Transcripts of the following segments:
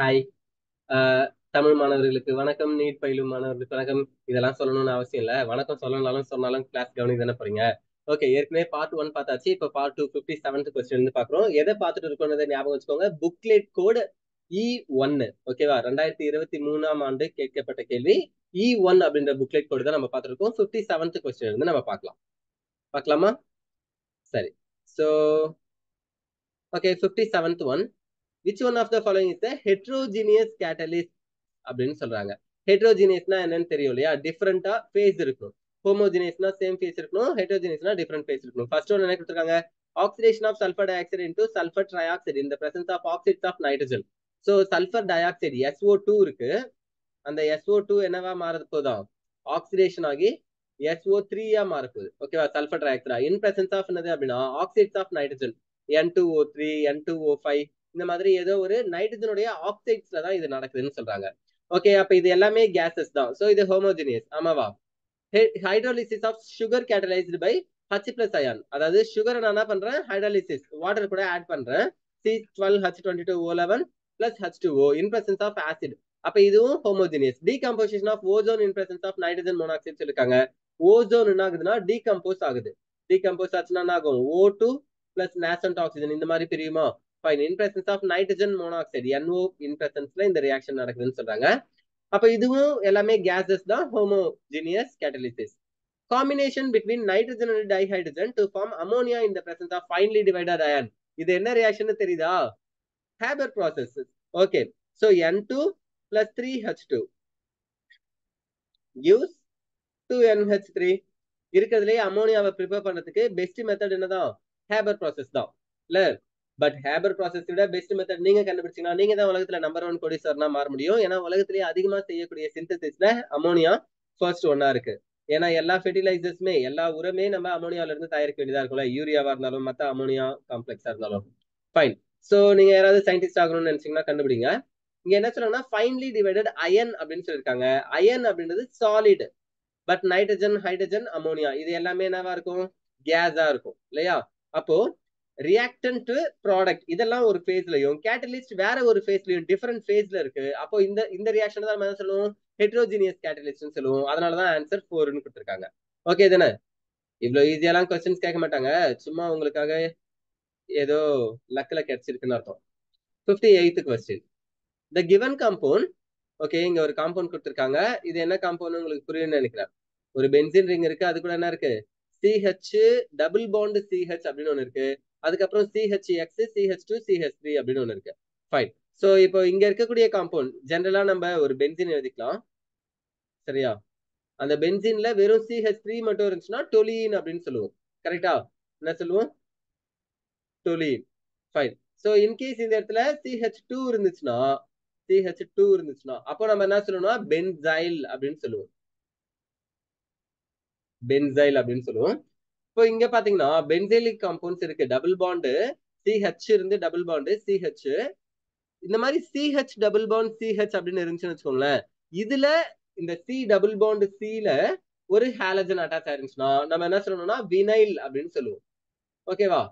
Hi. Tamil மாணவர்களுக்கு வணக்கம், NEET பயிலும் மாணவர்களுக்கு வணக்கம். இதெல்லாம் சொல்லணும்னு அவசியம் இல்லை. வணக்கம் சொல்லணும்னாலும் சொன்னாலும் கிளாஸ் கவனிக்க தானே போறீங்க. ஓகே, ஏற்கனவே பார்ட் 1 பார்த்தாச்சு. இப்போ பார்ட் 2 57th கொஸ்டின் இருந்து பார்க்குறோம். எதை பார்த்துட்டு இருக்கோம்னு ஞாபகம் வச்சுக்கோங்க. புக்லெட் கோட் E1, ஓகேவா? 2023ஆம் ஆண்டு கேட்கப்பட்ட கேள்வி E1 அப்படின்ற புக்லெட் கோடு தான் நம்ம பார்த்துருக்கோம். 57th கொஸ்டின் இருந்து நம்ம பார்க்கலாமா? சரி. So okay, 57th one. Which one of the following is a heterogeneous catalyst அப்படின்னு சொல்றாங்க. ஹெட்ரோஜினியஸ்னா என்னன்னு தெரியும் இல்லையா? டிஃபரெண்டா ஃபேஸ் இருக்கணும். ஹோமோஜினியஸ்னா சேம் ஃபேஸ் இருக்கணும். ஹெட்ரோஜினியஸ்னா டிஃபரெண்ட் ஃபேஸ் இருக்கணும். ஃபர்ஸ்ட் ஒன் என்ன கொடுத்துருக்காங்க? Oxidation of sulphur dioxide into sulphur trioxide in the presence of oxides of nitrogen. So sulphur dioxide SO2 இருக்கு. அந்த SO2 என்னவா மாறது போதும்? ஆக்சிடேஷன் ஆகி SO3 மாறப்போகுது. ஓகேவா? Sulphur dioxide in presence of என்னது அப்படின்னா oxides of nitrogen N2O3 N2O5 இந்த மாதிரி ஏதோ ஒரு நைட்ரஜனுடைய ஆக்சைட்ஸ்ல தான் இது நடக்குதுன்னு சொல்றாங்க. ஓகே, அப்ப இது எல்லாமே கேசஸ் தான். சோ இது ஹோமோஜினியஸ், ஆமாவா? Hydrolysis of sugar catalysed by H+ ion. அதாவது சுகரை நான் என்ன பண்றேன்? ஹைட்ரோலிசிஸ் வாட்டர் கூட ஆட் பண்றேன். C12H22O11 plus H2O in presence of acid. அப்ப இதுவும் homogeneous. Decomposition of ozone in presence of nitrogen monoxide சொல்லிருக்காங்க. ஓசோன் என்ன ஆகுதுன்னா டீகம்போஸ் ஆகுது. டீகம்போஸ் ஆச்சுன்னா என்ன ஆகும்? O2 plus nascent oxygen இந்த மாதிரி பிரியுமா? Fine. In presence of nitrogen monoxide NO in presenceல இந்த ரியாக்ஷன் நடக்குதுன்னு சொல்றாங்க. அப்ப இதுவும் எல்லாமே கேசஸ் தான், homogeneous catalysis. Combination between nitrogen and dihydrogen to form ammonia in the presence of finely divided ion. இது என்ன ரியாக்ஷன் தெரியுதா? Haber process. Okay, so N2 plus 3H2 gives 2NH3. இருக்கிறதுலயே அமோனியாவை ப்ரிப்பேர் பண்றதுக்கு பெஸ்ட் மெத்தட் என்னதான்? Haber process தான் இல்ல? But Haber process விட best method நீங்க கண்டுபிடிச்சீங்கன்னா நீங்க தான் உலகத்துல நம்பர் 1 கோடீஸ்வரனா மாற முடியும். ஏன்னா உலகத்திலேயே அதிகமா செய்யக்கூடிய சிந்தசிஸ்ல அமோனியா ஃபர்ஸ்ட் ஒன்னா இருக்கு. ஏன்னா எல்லா ஃபெர்டிலைசர்ஸுமே எல்லா உரமே நம்ம அமோனியால இருந்து தயாரிக்க வேண்டியதா இருக்கும்ல. யூரியாவா இருந்தாலும் மத்த அமோனியா காம்ப்ளெக்ஸா இருந்தாலும். ஃபைன். சோ நீங்க யாராவது சயின்டிஸ்ட் ஆகணும்னு நினைச்சீங்கன்னா கண்டுபிடிங்க. இங்க என்ன சொல்றாங்கன்னா ஃபைன்லி டிவைடட் அயன் அப்படின்னு சொல்லியிருக்காங்க. அயன் அப்படின்றது solid. But nitrogen, hydrogen, ammonia இது எல்லாமே என்னவா இருக்கும்? கேஸா இருக்கும் இல்லையா? அப்போ ரியாக்டன்ட் ப்ராடக்ட் இதெல்லாம் ஒரு ஃபேஸ்லயும் கேட்டலிஸ்ட் வேற ஒரு ஃபேஸ்லயும் டிஃபரெண்ட் ஃபேஸ்ல இருக்கு. அப்போ இந்த ரியாக்ஷன் தான் நம்ம என்ன சொல்லுவோம்? ஹெட்ரோஜினியஸ் கேட்டலிஸ்ட்னு சொல்லுவோம். அதனாலதான் ஆன்சர் 4ன்னு கொடுத்திருக்காங்க. ஓகே தானே? இவ்வளவு ஈஸியெல்லாம் கொஸ்டின்ஸ் கேட்க மாட்டாங்க. சும்மா உங்களுக்காக ஏதோ லக்ல கிடைச்சிருக்குன்னு அர்த்தம். 58th question. The given compound. Okay, இங்க ஒரு காம்பவுண்ட் கொடுத்திருக்காங்க. இது என்ன காம்பவுண்ட் உங்களுக்கு புரியும்னு நினைக்கிறேன். ஒரு பென்சின் ரிங் இருக்கு. அது கூட என்ன இருக்கு? CH டபுள் பாண்ட் CH அப்படின்னு ஒண்ணு இருக்கு. அதுக்கப்புறம் CHX CH2 CH3 அப்படின்னு ஒண்ணு இருக்கு. ஃபைன். சோ இப்போ இங்க இருக்கக்கூடிய காம்பவுண்ட் ஜெனரலா நம்ம ஒரு பென்சின் எழுதிக்கலாம். சரியா? அந்த பென்சின்ல வெறும் CH3 மட்டும் இருந்துச்சுன்னா டொலீன் அப்படின்னு சொல்லுவோம். கரெக்டா? என்ன சொல்லுவோம்? டொலீன். ஃபைன். சோ இன்கேஸ் இந்த இடத்துல CH2 இருந்துச்சுன்னா அப்போ நம்ம என்ன சொல்லணும்னா பென்சைல் அப்படின்னு சொல்லுவோம். பென்சைல் அப்படின்னு சொல்லுவோம். இப்போ இங்க பாத்தீங்கன்னா பென்சைலிக் காம்பவுண்ட்ஸ் இருக்கு. டபுள் பாண்டு CH இருந்து டபுள் பாண்டு CH. இந்த மாதிரி CH டபுள் பாண்ட் CH அப்படின்னு இருந்துச்சுன்னு வச்சுக்கோங்களேன். இதுல இந்த C டபுள் பாண்ட் Cல ஒரு ஹாலஜன் அட்டாச் ஆயிருந்துச்சுன்னா நம்ம என்ன சொல்லணும்னா வினைல் அப்படின்னு சொல்லுவோம். ஓகேவா?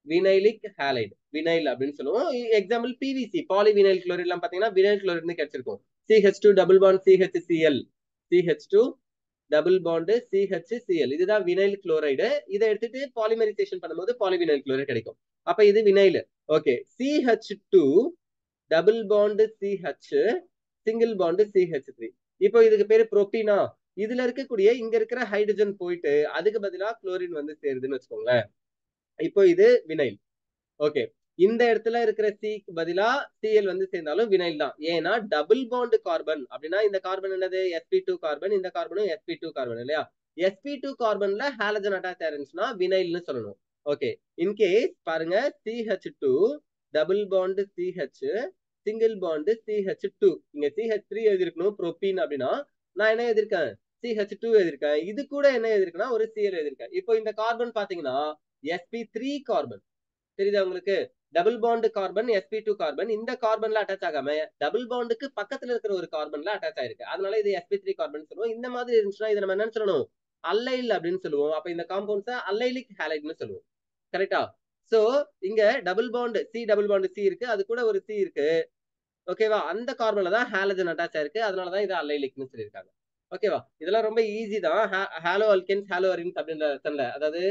வினைலிக் ஹாலைடு, வினைல் அப்படின்னு சொல்லுவோம். எக்ஸாம்பிள் PVC பாலிவினைல் குளோரைட் எல்லாம் பாத்தீங்கன்னா வினைல் குளோரைட்னு கிடைச்சிருக்கும். CH2 double bond CHCl, CH2 double bond CHCl இதுதான் வினைல் குளோரைடு. இதை எடுத்துட்டு பாலிமரைசேஷன் பண்ணும்போது பாலிவினைல் குளோரைட் கிடைக்கும். அப்ப இது vinyl. Okay, CH2 double bond CH single bond CH3. இப்போ இதுக்கு பேரு புரோப்பீனா. இதுல இருக்கக்கூடிய இங்க இருக்கிற ஹைட்ரஜன் போயிட்டு அதுக்கு பதிலா குளோரின் வந்து சேருதுன்னு வச்சுக்கோங்களேன். இப்போ இது வினைல். ஓகே, இந்த இடத்துல இருக்கிற சிக்கு பதிலா Cl வந்து சேர்ந்தாலும் வினைல் தான். ஏன்னா டபுள் பாண்ட் கார்பன் அப்படின்னா இந்த கார்பன் என்னது? sp2 carbon. இந்த கார்பனும் sp2 கார்பன் இல்லையா? sp2 கார்பன்ல ஹாலஜன் அட்டாச் ஆயிருந்துச்சுன்னா வினைல்னு சொல்லணும். ஓகே, இன்கேஸ் பாருங்க CH2 double bond CH single bond CH2. இங்க CH3 எழுதிருக்கணும் புரோப்பீன் அப்படின்னா நான் என்ன எழுதிருக்கேன்? CH2 எழுதிருக்கேன். இது கூட என்ன எழுதிருக்கேன்னா ஒரு Cl எழுதிருக்கேன். இப்போ இந்த கார்பன் பாத்தீங்கன்னா sp3 கார்பன். தெரியுதா உங்களுக்கு? Double bond carbon sp2 carbon இந்த கார்பன்ல அட்டாச் ஆகாம டபுள் பாண்டுக்கு பக்கத்துல இருக்கிற ஒரு கார்பன்ல அட்டாச் ஆயிருக்கு. அதனால இது sp3 கார்பன் சொல்லுவோம். இந்த மாதிரி இருந்துச்சுன்னா இதை நம்ம என்ன சொல்லணும்? அல்லைல் அப்படின்னு சொல்லுவோம். அப்ப இந்த காம்பவுண்ட்ஸ் அல்லைலிக் ஹாலைட்னு சொல்லுவோம். கரெக்டா? சோ இங்க double bond C double bond C இருக்கு. அது கூட ஒரு C இருக்கு. ஓகேவா? அந்த கார்பன்ல தான் ஹாலஜன் அட்டாச் ஆயிருக்கு. அதனால தான் இது அல்லைலிக்னு சொல்லியிருக்காங்க. ஓகேவா? இதெல்லாம் ரொம்ப ஈஸி தான். ஹாலோ அல்கேன்ஸ், ஹாலோ அரின்ஸ் அப்படின்ற லெசன்ல அதாவது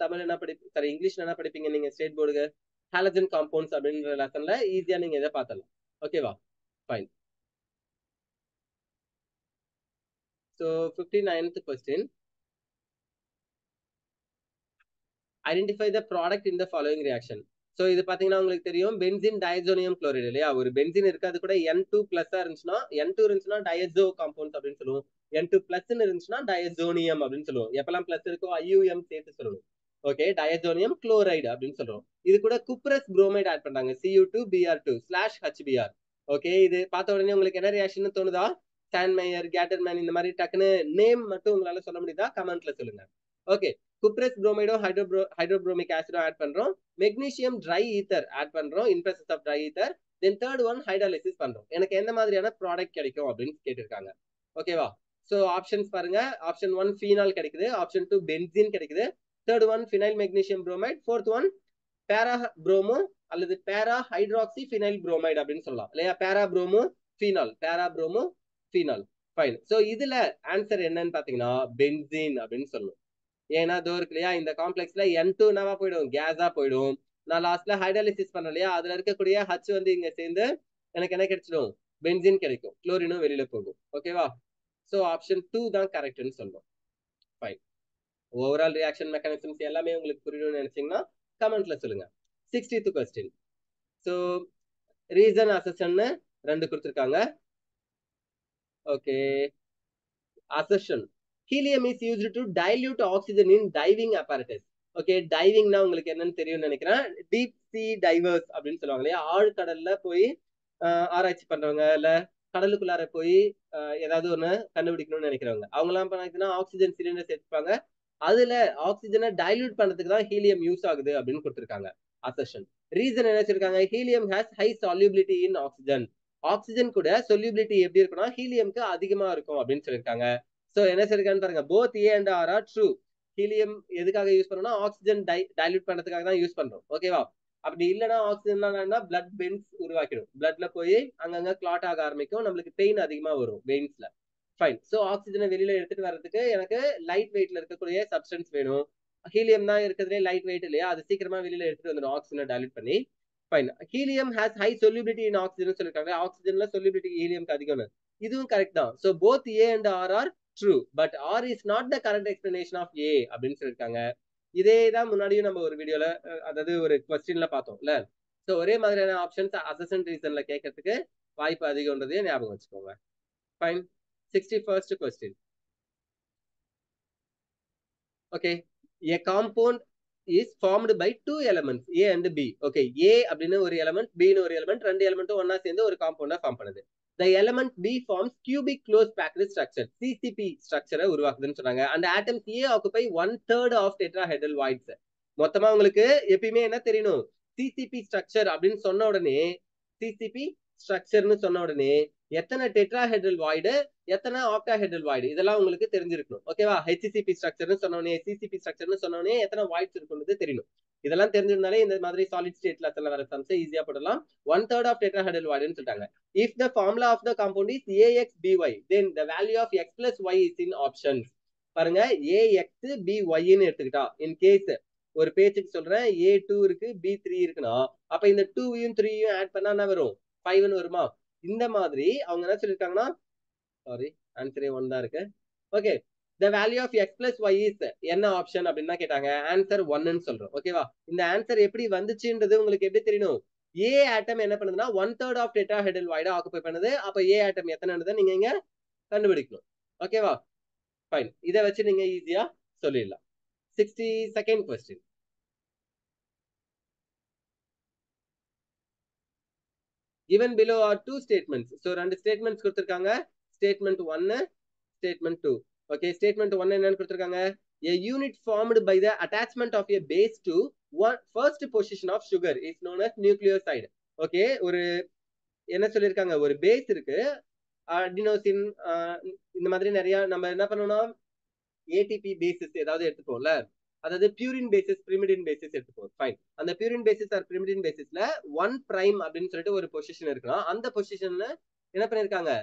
தமிழ் என்ன சாரி இங்கிலீஷ்ல என்ன படிப்பீங்க நீங்க ஸ்டேட் போர்டுக்கு? ஹாலஜன் காம்பவுண்ட்ஸ் அப்படின்ற லெசன்ல ஈஸியா நீங்க இதை பார்த்தலாம். ஓகேவா? Fine. So 59th question. Identify the product in the following reaction. So இது பாத்தீங்கன்னா உங்களுக்கு தெரியும் பென்சின் டயசோனியம் குளோரைடு இல்லையா? ஒரு பென்சின் இருக்கு, அது கூட N2 பிளஸ்ஸா இருந்துச்சுன்னா N2 இருந்துச்சுன்னா டயசோ காம்பவுண்ட்ஸ் அப்படின்னு சொல்லுவோம். N2 பிளஸ் இருந்துச்சுன்னா டயசோனியம் அப்படின்னு சொல்லுவோம். எப்பெல்லாம் பிளஸ் இருக்கோ IUM சேர்த்து சொல்லணும். ஓகே, டயசோனியம் குளோரைடு அப்படின்னு சொல்றோம். இது கூட குப்ரஸ் புரோமைடு ஆட் பண்றாங்க Cu2Br2/HBr. ஓகே, இது பார்த்த உடனே உங்களுக்கு என்ன ரியாக்ஷன் தோணுதா? சாண்ட்மேயர், கேட்டர்மேன் இந்த மாதிரி டக்குன்னு நேம் மட்டும் உங்களால சொல்ல முடியுதா? கமெண்ட்ல சொல்லுங்க. ஓகே, குப்ரஸ் புரோமைடும் ஹைட்ரோப்ரோமிக் ஆசிடும் ஆட் பண்றோம். மெக்னீசியம் ட்ரை ஈத்தர் ஆட் பண்றோம் in presence of dry ether. Then third one hydrolysis பண்றோம். எனக்கு எந்த மாதிரியான ப்ராடக்ட் கிடைக்கும் அப்படின்னு கேட்டிருக்காங்க. ஓகேவா? சோ ஆப்ஷன்ஸ் பாருங்க. ஆப்ஷன் 1 ஃபீனால் கிடைக்குது, ஆப்ஷன் 2 பென்சீன் கிடைக்குது, third one phenyl magnesium bromide, fourth one para bromo அல்லது பேரா ஹைட்ராக்சி ஃபினைல் புரோமைடு அப்படின்னு சொல்லலாம் இல்லையா? Para bromo phenol, para bromo phenol. Fine. So இதுல ஆன்சர் என்னன்னு பாத்தீங்கன்னா பென்சீன் அப்படின்னு சொல்லணும். ஏன்னா தோ இருக்கு இல்லையா, இந்த காம்ப்ளெக்ஸ்ல N2 என்னவா போயிடும்? கேஸா போயிடும். நான் லாஸ்ட்ல ஹைட்ராலிசிஸ் பண்ணேன் இல்லையா, அதுல இருக்கக்கூடிய H வந்து இங்க சேர்ந்து எனக்கு என்ன கிடைச்சிடும்? பென்சின் கிடைக்கும், குளோரினும் வெளியில போகும். ஓகேவா? சோ ஆப்ஷன் 2 தான் கரெக்ட்னு சொல்றோம். ஃபைன். ஓவரால் ரியாக்ஷன் மெக்கானிசம்ஸ் எல்லாமே உங்களுக்கு புரியணும்னு நினைச்சீங்கன்னா கமெண்ட்ல சொல்லுங்க. 60th question. So reason assertion ரெண்டு கொடுத்திருக்காங்க. Okay, assertion. Helium is used to dilute oxygen in diving apparatus. Okay, டைவிங்னா உங்களுக்கு என்னன்னு தெரியும்னு நினைக்கிறேன். டீப் சி டைவர்ஸ் அப்படின்னு சொல்லுவாங்க இல்லையா? ஆழ்கடல்ல போய் ஆராய்ச்சி பண்றவங்க, இல்ல கடலுக்குள்ளார போய் ஏதாவது ஒண்ணு கண்டுபிடிக்கணும்னு நினைக்கிறவங்க, அவங்க எல்லாம் பார்த்தீங்கன்னா ஆக்சிஜன் சிலிண்டர் சேர்த்துப்பாங்க. அதுல ஆக்சிஜனை டைல்யூட் பண்றதுக்கு தான் ஹீலியம் யூஸ் ஆகுது அப்படின்னு கொடுத்திருக்காங்க. அசர்ஷன். ரீசன் என்ன வச்சிருக்காங்க? Helium has high solubility in oxygen. Oxygen கூட சொல்யூபிலிட்டி எப்படி இருக்குன்னா ஹீலியம்க்கு அதிகமா இருக்கும் அப்படின்னு சொல்லியிருக்காங்க. சோ என்ன சொல்லிருக்கான்னு பாருங்க. Both A and R are true. Helium எதுக்காக யூஸ் பண்ணோம்னா ஆக்சிஜன் டைல்யூட் பண்றதுக்காக தான் யூஸ் பண்றோம். ஓகேவா? அப்படி இல்லைன்னா ஆக்சிஜன் பிளட் பென்ஸ் உருவாக்கிடும். பிளட்ல போய் அங்கங்க கிளாட் ஆக ஆரம்பிக்கும், நம்மளுக்கு பெயின் அதிகமா வரும் வெயின்ஸ்ல. ஃபைன். சோ ஆக்சிஜனை வெளியில எடுத்துட்டு வர்றதுக்கு எனக்கு லைட் வெயிட்ல இருக்கக்கூடிய சப்ஸ்டன்ஸ் வேணும். ஹீலியம் தான் இருக்கிறதுலே லைட் வெயிட் இல்லையா, அது சீக்கிரமா வெளியில எடுத்துட்டு வந்துடும் ஆக்சிஜனை டைல்யூட் பண்ணி. Fine. Helium has high solubility in oxygen சொல்லிருக்காங்க. ஆக்சிஜன்ல சொல்யூபிலிட்டி ஹீலியம்க்கு அதிகம். இதுவும் கரெக்ட் தான். So both A and R are true, but R is not the correct explanation of A அப்படின்னு சொல்லியிருக்காங்க. இதே தான் முன்னாடியும் நம்ம ஒரு வீடியோல அதாவது ஒரு கொஸ்டின்ல பார்த்தோம்ல. சோ ஒரே மாதிரியான ஆப்ஷன்ஸ் அசெஷன் ரீசன்ல கேட்கறதுக்கு வாய்ப்பு அதிகம்ன்றதையும் ஞாபகம் வச்சுக்கோங்க. Fine. 61st question. Okay, a compound is formed by two elements A and B. Okay, A அப்படின்னு ஒரு எலிமெண்ட், B ன்னு ஒரு எலிமெண்ட், ரெண்டு எலிமெண்ட்டும் ஒண்ணா சேர்ந்து ஒரு காம்பவுண்டா ஃபார்ம் பண்ணுது. The element B forms cubic closed packed structure CCP ஸ்ட்ரக்சரை உருவாக்குதுன்னு சொன்னாங்க. And atoms A occupy 1/3 of tetrahedral voids. மொத்தமா உங்களுக்கு எப்பயுமே என்ன தெரியணும்? CCP ஸ்ட்ரக்சர் அப்படின்னு சொன்ன உடனே, CCP ஸ்ட்ரக்சர்னு சொன்ன உடனே எத்தனை டெட்ராஹெட்ரல் வாய்டு, எத்தனை ஆக்டாஹெட்ரல் வாய்டு, இதெல்லாம் உங்களுக்கு தெரிஞ்சிருக்கணும். ஓகேவா? HCP ஸ்ட்ரக்சர்னு சொன்னோனே, CCP ஸ்ட்ரக்சர்னு சொன்னோனே எத்தனை வாய்ட்ஸ் இருக்குன்றது தெரியணும். இதெல்லாம் தெரிஞ்சிருந்தாலே இந்த மாதிரி சாலிட் ஸ்டேட் லெசன்ல வர சம்ஸ் ஈஸியா போடலாம். 1/3 of tetrahedral void சொல்லிட்டாங்க. If the formula of the compound is AXBY, then the value of X plus Y is in options. பாருங்க, AX BY ன்னு எடுத்துக்கிட்டா, இன் கேஸ் ஒரு பேச்சுக்கு சொல்றேன், A2 இருக்கு, B3 இருக்குன்னா, அப்ப இந்த 2யும் 3யும் ஆட் பண்ணா என்ன வரும்? 5ன்னு வருமா? இந்த மாதிரி அவங்க என்ன சொல்லிருக்காங்கன்னா, சாரி ஆன்சரே 1 தான் இருக்கு. Okay, the value of x plus y is என்ன ஆப்ஷன் அப்படின்னு கேட்டாங்க. ஆன்சர் 1ன்னு சொல்றோம். ஓகேவா? இந்த ஆன்சர் எப்படி வந்துச்சுன்றது உங்களுக்கு எப்படி தெரியணும்? ஏ ஆட்டம் என்ன பண்ணுதுன்னா 1/3 ஆஃப் டெட்ராஹெட்ரல் வாய்டா ஆக்குபை பண்ணுது. அப்ப ஏ ஆட்டம் எத்தனைன்றதை நீங்க இங்க கண்டுபிடிக்கணும். ஓகேவா? ஃபைன். இதை வச்சு நீங்க ஈஸியா சொல்லிடலாம். 62nd question. Given below are two statements. So ரெண்டு statements கொடுத்திருக்காங்க. Statement 1, Statement 2. Okay, Statement 1 என்னன்னு கொடுத்திருக்காங்க? A unit formed by the attachment of a base to one first position of sugar is known as nucleoside. Okay, ஒரு என்ன சொல்லியிருக்காங்க? ஒரு base இருக்கு, adenosine, இந்த மாதிரி நிறைய நம்ம என்ன பண்ணணும்னா ஏடிபி பேசிஸ் ஏதாவது எடுத்துப்போம்ல, அதாவது பியூரின் பேசிஸ் பிரிமிடின் பேசிஸ் எடுத்துப்போம். ஃபைன். அந்த பியூரின் பேசிஸ் ஆர் பிரிமிடின் பேசிஸ்ல 1' அப்படின்னு சொல்லிட்டு ஒரு பொசிஷன் இருக்கலாம். அந்த பொசிஷன்ல என்ன பண்ணிருக்காங்க,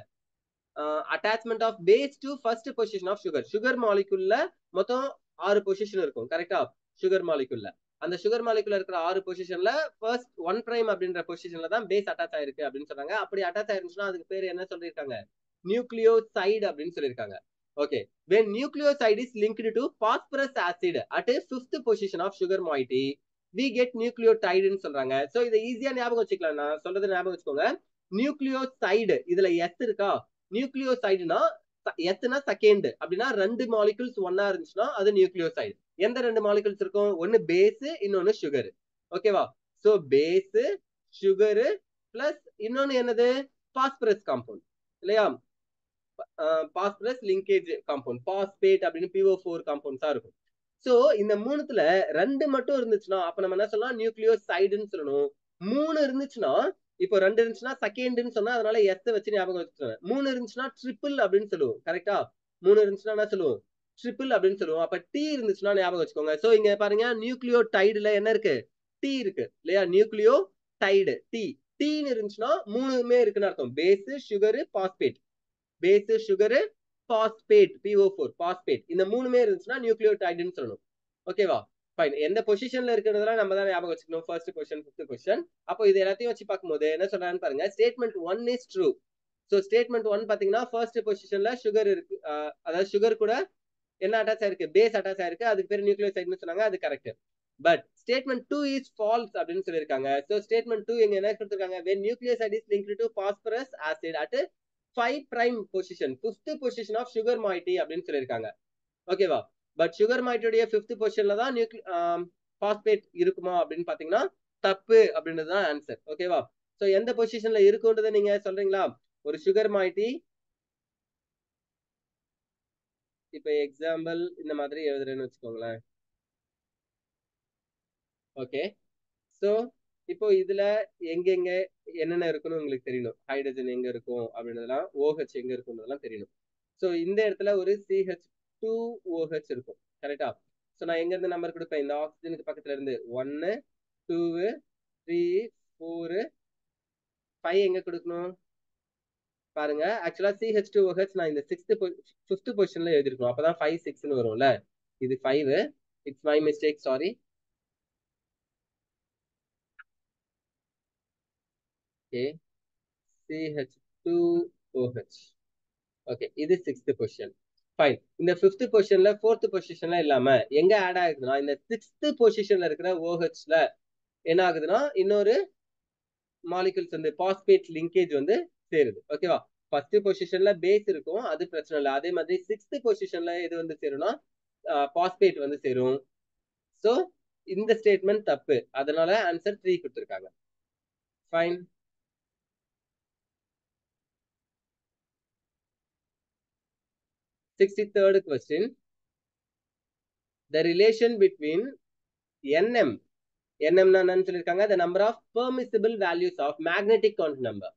attachment of base to first position of sugar. Sugar மாலிகுல்ல மொத்தம் 6 பொசிஷன் இருக்கும். கரெக்டா? சுகர் மாலிகுல்ல அந்த சுகர் மாலிகுல்ல இருக்கிற 6 பொசிஷன்ல ஃபர்ஸ்ட் 1' அப்படின்ற பொசிஷன்ல தான் பேஸ் அட்டாச் ஆயிருக்கு அப்படின்னு சொல்றாங்க. அப்படி அட்டாச் ஆயிருந்துச்சுன்னா அதுக்கு பேர் என்ன சொல்லிருக்காங்க, நியூக்ளியோசைடு அப்படின்னு சொல்லிருக்காங்க. Okay, when nucleoside is linked to phosphorus acid at a 5th position of sugar moiety, we get nucleotide ன்னு சொல்றாங்க. சோ இதை ஈஸியா ஞாபகம் வச்சுக்கலாம். நான் சொல்றது ஞாபகம் வச்சுக்கோங்க. நியூக்ளியோசைடு, இதுல S இருக்கா, நியூக்ளியோசைடுனா எஸ்னா செகண்ட், அப்படின்னா 2 மாலிகுல்ஸ் ஒன்னா இருந்துச்சுன்னா அது நியூக்ளியோசைடு. எந்த 2 மாலிகுல்ஸ் இருக்கும், ஒன்னு பேஸ் இன்னொன்னு சுகர். ஓகேவா? சோ பேஸ் சுகர் பிளஸ் இன்னொன்னு என்னது, பாஸ்பரஸ் காம்பவுண்ட் இல்லையா, பாஸ்பரஸ் லிங்கேஜ் காம்பவுண்ட், பாஸ்பேட் அப்படின்னு PO4 காம்பவுண்ட்ஸா இருக்கும். சோ இந்த மூணுத்துல 2 மட்டும் இருந்துச்சுன்னா அப்ப நம்ம என்ன சொல்லலாம், நியூக்ளியோசைடுன்னு சொல்லணும். 3 இருந்துச்சுன்னா, இப்போ 2 இருந்துச்சுன்னா செகண்ட்னு சொன்னா அதனால எஸ் வச்சு ஞாபகம் வச்சுக்கோங்க. 3 இருந்துச்சுன்னா ட்ரிபிள் அப்படின்னு சொல்லுவோம். கரெக்டா? 3 இருந்துச்சுன்னா என்ன சொல்லுவோம், ட்ரிபிள் அப்படின்னு சொல்லுவோம். அப்ப டி இருந்துச்சுன்னா ஞாபகம் வச்சுக்கோங்க. சோ இங்க பாருங்க, நியூக்ளியோடைடுல என்ன இருக்கு, டி இருக்கு இல்லையா, நியூக்ளியோடைடு டி. டீன்னு இருந்துச்சுன்னா 3மே இருக்குன்னு அர்த்தம். Base sugar phosphate, base sugar phosphate PO4 phosphate, இந்த 3மே இருந்துச்சுன்னா நியூக்ளியோடைடுன்னு சொல்லணும். ஓகேவா? ஃபைன். எந்த பொசிஷன்ல இருக்கிறதெல்லாம் நம்ம தான் ஞாபகம் வச்சுக்கணும். First position, 5th position. அப்போ இது எல்லாத்தையும் வச்சு பார்க்கும்போது என்ன சொல்றான்னு பாருங்க. Statement 1 is true. So statement 1 பாத்தீங்கன்னா ஃபர்ஸ்ட் பொசிஷன்ல சுகர் இருக்கு, அதாவது சுகர் கூட என்ன அட்டாச் ஆயிருக்கு, பேஸ் அட்டாச் ஆயிருக்கு, அதுக்கு பேர் நியூக்ளியோசைடுன்னு சொன்னாங்க, அது correct. But statement 2 is false அப்படின்னு சொல்லியிருக்காங்க. சோ ஸ்டேட்மெண்ட் 2 எங்க என்ன கொடுத்திருக்காங்க, when nucleoside is linked to phosphorus acid at 5' position, 5th position of sugar moiety அப்படின்னு சொல்லியிருக்காங்க. ஓகேவா? பட் சுகர் மாய்டியோடைய 5th பொசிஷன்ல தான் பாஸ்பேட் இருக்குமா அப்படின்னு பாத்தீங்கன்னா தப்பு அப்படின்றது தான் ஆன்சர். ஓகேவா? சோ எந்த பொசிஷன்ல இருக்குன்றதை நீங்க சொல்றீங்களா? ஒரு சுகர் மாய்டி இப்ப எக்ஸாம்பிள் இந்த மாதிரி எழுதுறேன்னு வச்சுக்கோங்களேன். ஓகே, சோ இப்போ இதுல எங்கெங்க என்னென்ன இருக்குன்னு உங்களுக்கு தெரியணும். ஹைட்ரஜன் எங்க இருக்கும் அப்படின்றதெல்லாம், OH எங்க இருக்குன்றதெல்லாம் தெரியணும். சோ இந்த இடத்துல ஒரு CH2OH இருக்கும். கரெக்டா? சோ நான் எங்க இருந்து நம்பர் கொடுப்பேன், இந்த ஆக்சிஜனுக்கு பக்கத்துல இருந்து 1 2 3 4 5 எங்க கொடுக்கணும் பாருங்க. ஆக்சுவலா CH2OH நான் இந்த 5th பொசிஷன்ல எழுதிருக்கணும். அப்பதான் 5 6ன்னு வரும்ல. இது 5, it's my mistake, sorry. Okay, CH2OH. Okay, இது 6th பொசிஷன். ஃபைன். இந்த 5th பொசிஷன்ல 4th பொசிஷன்ல இல்லாம எங்க ஆட் ஆகுதுன்னா, இந்த 6th பொசிஷன்ல இருக்கிற OHல என்ன ஆகுதுன்னா இன்னொரு மாலிகுல்ஸ் வந்து பாஸ்பேட் லிங்கேஜ் வந்து சேருது. ஓகேவா? ஃபர்ஸ்ட் பொசிஷன்ல பேஸ் இருக்கும், அது பிரச்சனை இல்லை. அதே மாதிரி 6th பொசிஷன்ல எது வந்து சேரும்னா பாஸ்பேட் வந்து சேரும். சோ இந்த ஸ்டேட்மெண்ட் தப்பு, அதனால ஆன்சர் 3 கொடுத்திருக்காங்க. Fine. 63rd question. The relation between NM, NM என்னன்னு சொல்லிருக்காங்க, the number of permissible values of magnetic current number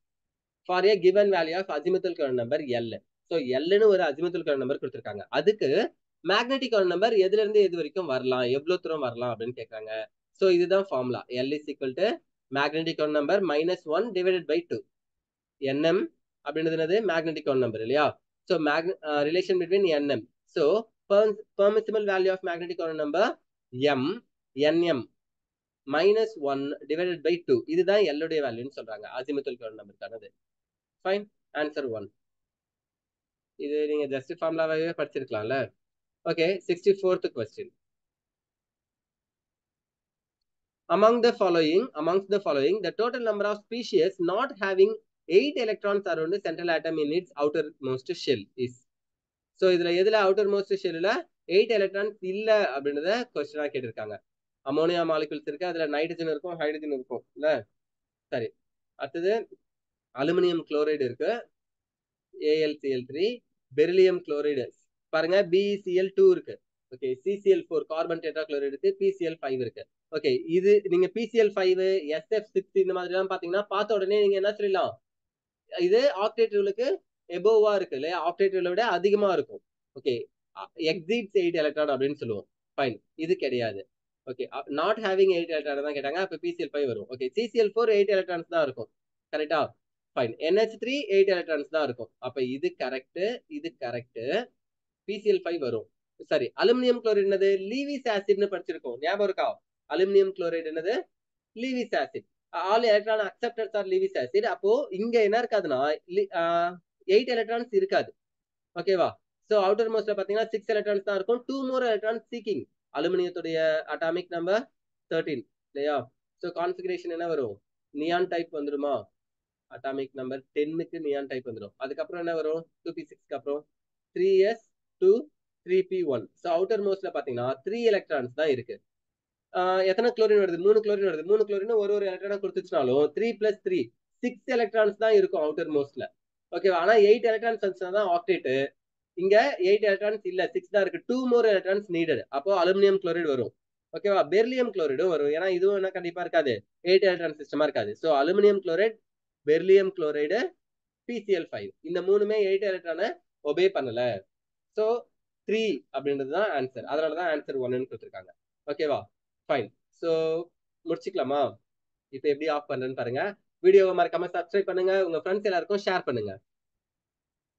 for a given value of azimuthal current number L. So L ன்னு ஒரு azimuthal current number கொடுத்திருக்காங்க. அதுக்கு magnetic current number எதுல இருந்து எது வரைக்கும் வரலாம், எவ்வளவு தூரம் வரலாம் அப்படின்னு கேட்கறாங்க. சோ இதுதான் formula. L is equal to magnetic current number -1 divided by 2. NM அப்படின்றது என்னது, மேக்னெட்டிக் current number இல்லையா? So relation between NM. So permissible value of magnetic current number M, NM -1 divided by 2. இதுதான் L உடைய வேல்யூன்னு சொல்றாங்க, azimuthal current numberக்கானது. Fine. Answer 1. இது நீங்க just ஃபார்முலாவே படிச்சிருக்கலாம்ல. Okay, 64th question. Amongst the following, the total number of species not having 8 electrons around the central atom in its outermost shell is. So இதுல எதுல outermost shellல 8 electrons இல்ல அப்படின்றத கொஸ்டினா கேட்டிருக்காங்க. அமோனியா மாலிகுல்ஸ் இருக்கு, அதுல நைட்ரஜன் இருக்கும், ஹைட்ரஜன் இருக்கும் இல்ல. சரி, அடுத்தது அலுமினியம் குளோரைடு இருக்கு, AlCl3, பெரிலியம் குளோரைடு பாருங்க, BeCl2 இருக்கு. ஓகே, CCl4 கார்பன் டெட்ராக்ளோரைடு இருக்கு, PCl5 இருக்கு. ஓகே, இது நீங்க PCl5 SF6 இந்த மாதிரி எல்லாம் பாத்தீங்கன்னா பார்த்த உடனே நீங்க என்ன சொல்லலாம், இது ஆக்டேட்டிவ்லுக்கு எபோவா இருக்கு இல்லையா, ஆக்டேட்டிவ்ல விட அதிகமா இருக்கும். ஓகே, எக்ஸீட்ஸ் 8 எலக்ட்ரான் அப்படின்னு சொல்லுவோம். ஃபைன், இது கிடையாது. ஓகே, நாட் ஹேவிங் 8 எலக்ட்ரான் தான் கேட்டாங்க. அப்ப PCl5 வரும். ஓகே, CCl4 8 எலக்ட்ரான்ஸ் தான் இருக்கும். கரெக்டா? ஃபைன். NH3 8 எலக்ட்ரான்ஸ் தான் இருக்கும். அப்ப இது கரெக்ட், இது கரெக்ட். PCl5 வரும். சரி, அலுமினியம் குளோரைடு என்னது? லீவிஸ் ஆசிட்னு படிச்சிருக்கோம். ஞாபகம் இருக்கா? அலுமினியம் குளோரைடு என்னது? Lewis acid. All electron acceptors are Lewis acid. அப்போ இங்க என்ன இருக்காதுன்னா 8 எலக்ட்ரான்ஸ் இருக்காது. ஓகேவா? சோ அவுட்டர் மோஸ்ட்ல பாத்தீங்கன்னா 6 எலக்ட்ரான்ஸ் தான் இருக்கும். 2 more எலக்ட்ரான்ஸ் சீக்கிங். அலுமினியத்துடைய அட்டாமிக் நம்பர் 13 இல்லையா? சோ கான்ஃபிகரேஷன் என்ன வரும்? நியான் டைப் வந்துருமா? அட்டாமிக் நம்பர் 10க்கு நியான் டைப் வந்துடும். அதுக்கப்புறம் என்ன வரும்? 2p6க்கு அப்புறம் 3s2 3p1. சோ அவுட்டர் மோஸ்ட்ல பாத்தீங்கன்னா 3 எலக்ட்ரான்ஸ் தான் இருக்கு. எத்தனை குளோரின் வருது? 3 குளோரின் வருது. 3 குளோரின் ஒரு எலக்ட்ரானா கொடுத்துச்சுனாலும் 3 + 3 6 எலக்ட்ரான்ஸ் தான் இருக்கும் அவுட்டர் மோஸ்ட்ல. ஓகேவா? ஆனா 8 எலக்ட்ரான்ஸ் வந்துச்சுன்னா தான் ஆக்டேட். இங்க 8 எலக்ட்ரான்ஸ் இல்ல, 6 தான் இருக்கு. 2 more எலக்ட்ரான்ஸ் நீடட். அப்போ அலுமினியம் குளோரைடு வரும். ஓகேவா? பெர்லியம் குளோரைடும் வரும். ஏன்னா இதுவும் என்ன கண்டிப்பா இருக்காது, 8 எலக்ட்ரான் சிஸ்டமா இருக்காது. So aluminium chloride, beryllium chloride, PCl5 இந்த மூணுமே 8 எலக்ட்ரானை ஒபே பண்ணல. சோ 3 அப்படின்றது தான் ஆன்சர். அதனாலதான் ஆன்சர் 1ன்னு கொடுத்துருக்காங்க. ஓகேவா? ஃபைன். சோ முடிச்சுக்கலாமா? இப்போ எப்படி ஆஃப் பண்றேன்னு பாருங்க. வீடியோவை மறக்காம சப்ஸ்கிரைப் பண்ணுங்க, உங்க ஃப்ரெண்ட்ஸ் எல்லாருக்கும் ஷேர் பண்ணுங்க.